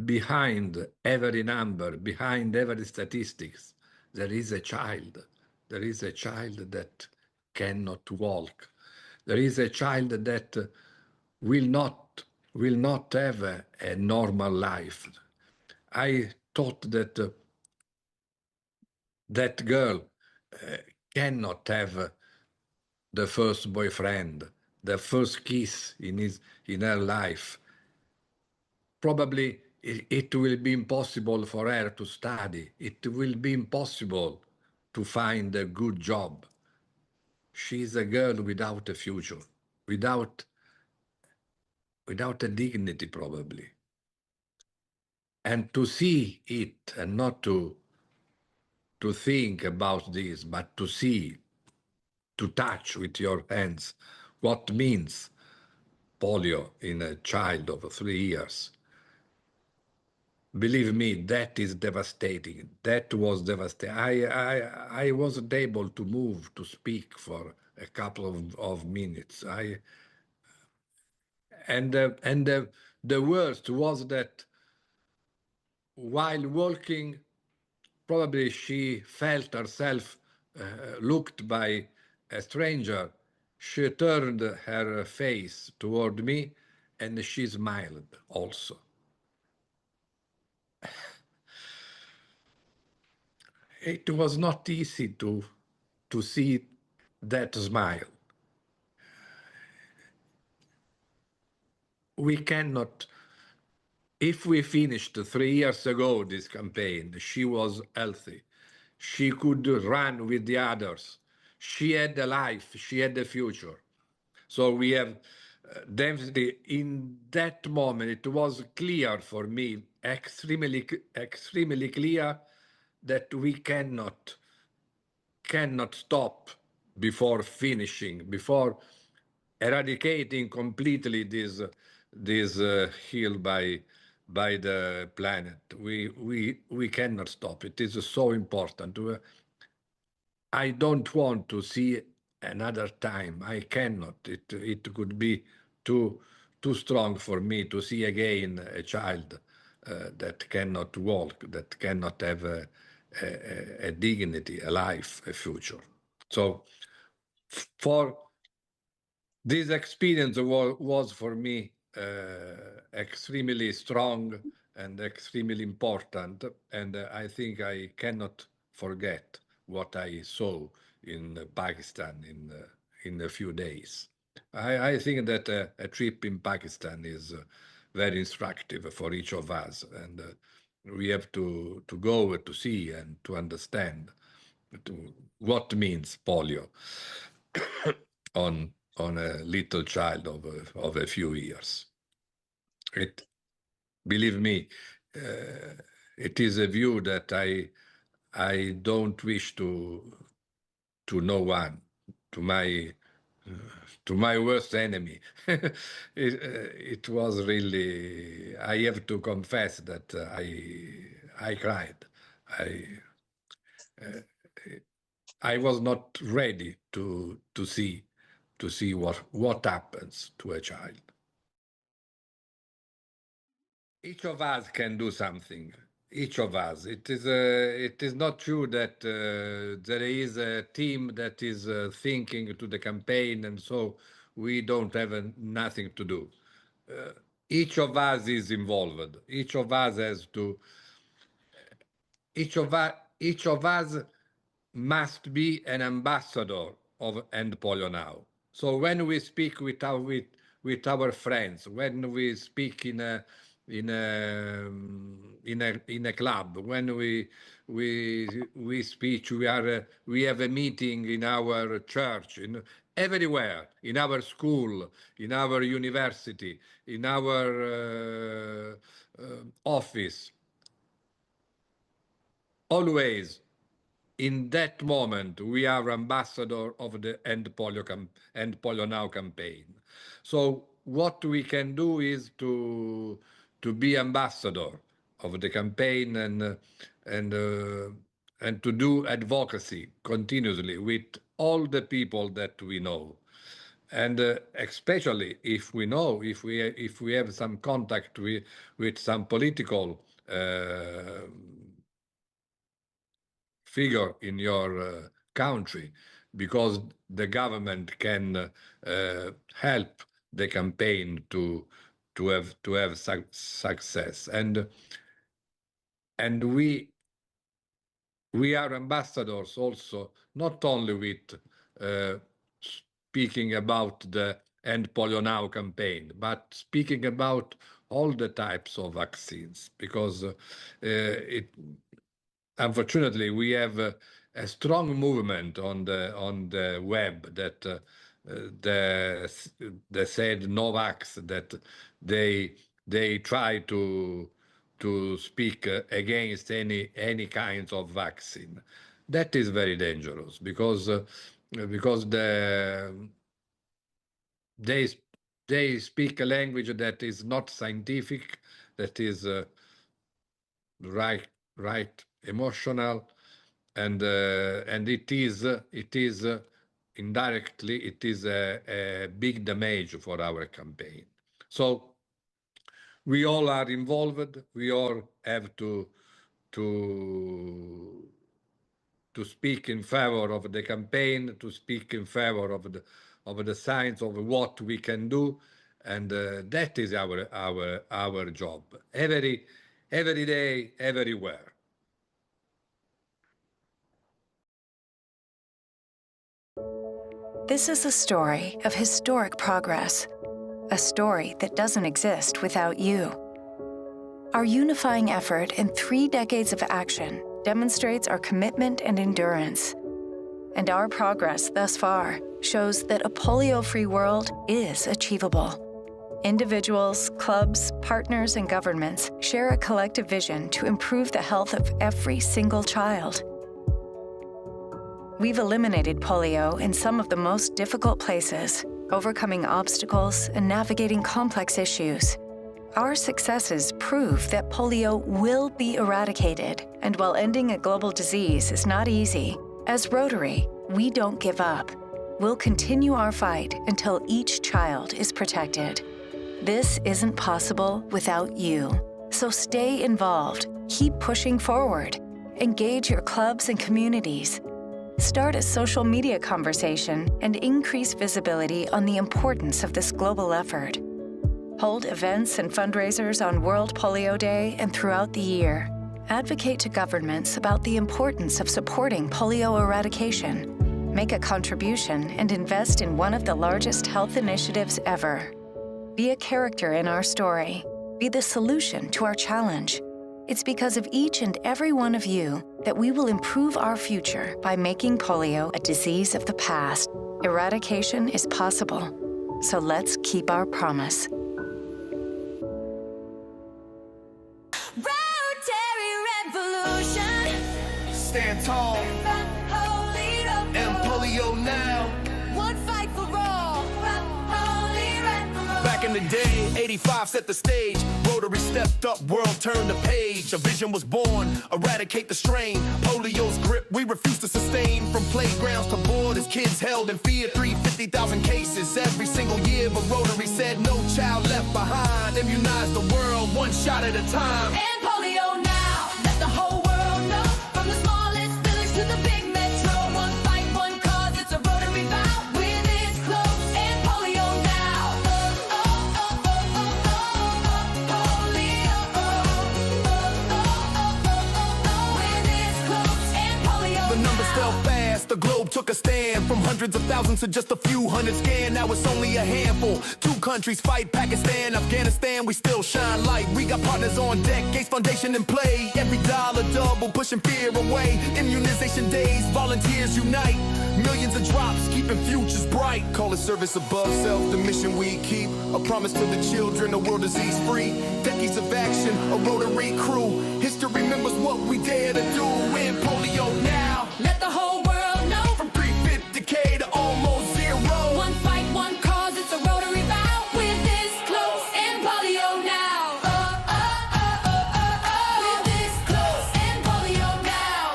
behind every number, behind every statistics, there is a child. There is a child that cannot walk. There is a child that will not have a normal life. I thought that that girl cannot have the first boyfriend, the first kiss in her life. Probably it will be impossible for her to study. It will be impossible to find a good job. She's a girl without a future, without a dignity, probably. And to see it and not to think about this, but to see, to touch with your hands what means polio in a child of 3 years. Believe me, that is devastating. That was devastating. I wasn't able to move, to speak for a couple of minutes. The worst was that while walking, probably she felt herself looked by a stranger. She turned her face toward me and she smiled also. It was not easy to see that smile. We cannot. If we finished 3 years ago this campaign, she was healthy. She could run with the others. She had a life. She had a future. So we have definitely in that moment, it was clear for me, extremely clear, that we cannot stop before finishing, before eradicating completely this hill by the planet. We cannot stop. It is so important. I don't want to see another time. I cannot. It could be too strong for me to see again a child that cannot walk, that cannot have a dignity, a life, a future. So for this experience was for me extremely strong and extremely important, and I think I cannot forget what I saw in Pakistan in a few days. I think that a trip in Pakistan is very instructive for each of us, and we have to go to see and to understand what means polio on a little child of a few years. Believe me, it is a view that I don't wish to no one, to my worst enemy. It was really, I have to confess that I cried. I was not ready to see what happens to a child. Each of us can do something. Each of us. It is not true that there is a team that is thinking to the campaign, and so we don't have nothing to do. Each of us is involved. Each of us has to each of us must be an ambassador of End Polio Now. So when we speak with our friends, when we speak in a club, when we speak, we have a meeting in our church, everywhere, in our school, in our university, in our office. Always, in that moment, we are ambassador of the End Polio Now campaign. So what we can do is to be ambassador of the campaign and to do advocacy continuously with all the people that we know, and especially if we know, if we have some contact with some political figure in your country, because the government can help the campaign to have success, and we are ambassadors also, not only with speaking about the End Polio Now campaign, but speaking about all the types of vaccines, because unfortunately, we have a strong movement on the web that they said Novax, that they try to speak against any kinds of vaccine. That is very dangerous, because they speak a language that is not scientific, that is right emotional, and it is indirectly, it is a big damage for our campaign. So we all are involved. We all have to speak in favor of the campaign, to speak in favor of the science of what we can do, and that is our job every day, everywhere. This is a story of historic progress, a story that doesn't exist without you. Our unifying effort in 3 decades of action demonstrates our commitment and endurance. And our progress thus far shows that a polio-free world is achievable. Individuals, clubs, partners, and governments share a collective vision to improve the health of every single child. We've eliminated polio in some of the most difficult places, overcoming obstacles and navigating complex issues. Our successes prove that polio will be eradicated, and while ending a global disease is not easy, as Rotary, we don't give up. We'll continue our fight until each child is protected. This isn't possible without you. So stay involved, keep pushing forward, engage your clubs and communities. Start a social media conversation and increase visibility on the importance of this global effort. Hold events and fundraisers on World Polio Day and throughout the year. Advocate to governments about the importance of supporting polio eradication. Make a contribution and invest in one of the largest health initiatives ever. Be a character in our story. Be the solution to our challenge. It's because of each and every one of you that we will improve our future by making polio a disease of the past. Eradication is possible, so let's keep our promise. Rotary Revolution. Stand tall. End Polio now. One fight for all. Back in the day, 85 set the stage. Rotary stepped up, world turned the page. A vision was born, eradicate the strain. Polio's grip, we refuse to sustain. From playgrounds to borders, kids held in fear. 350,000 cases every single year. But Rotary said no child left behind. Immunize the world, one shot at a time. End polio now. Let the whole world know. From the smallest village to the big metro. One fight, one cause, it's a Rotary bout. With its close. End polio now. Polio. With fast, the globe took a stand. From hundreds of thousands to just a few hundred scanned. Now it's only a handful. 2 countries fight, Pakistan, Afghanistan, we still shine light. We got partners on deck, Gates Foundation in play. Every dollar double, pushing fear away. Immunization days, volunteers unite. Millions of drops, keeping futures bright. Call it service above self, the mission we keep. A promise to the children, a world disease-free. Decades of action, a Rotary crew. History remembers what we dare to do. End polio now. Let the whole world know. From 350K to almost zero. One fight, one cause, it's a Rotary vow. We're this close, End Polio now. We're this close, End Polio now.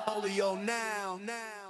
Polio now.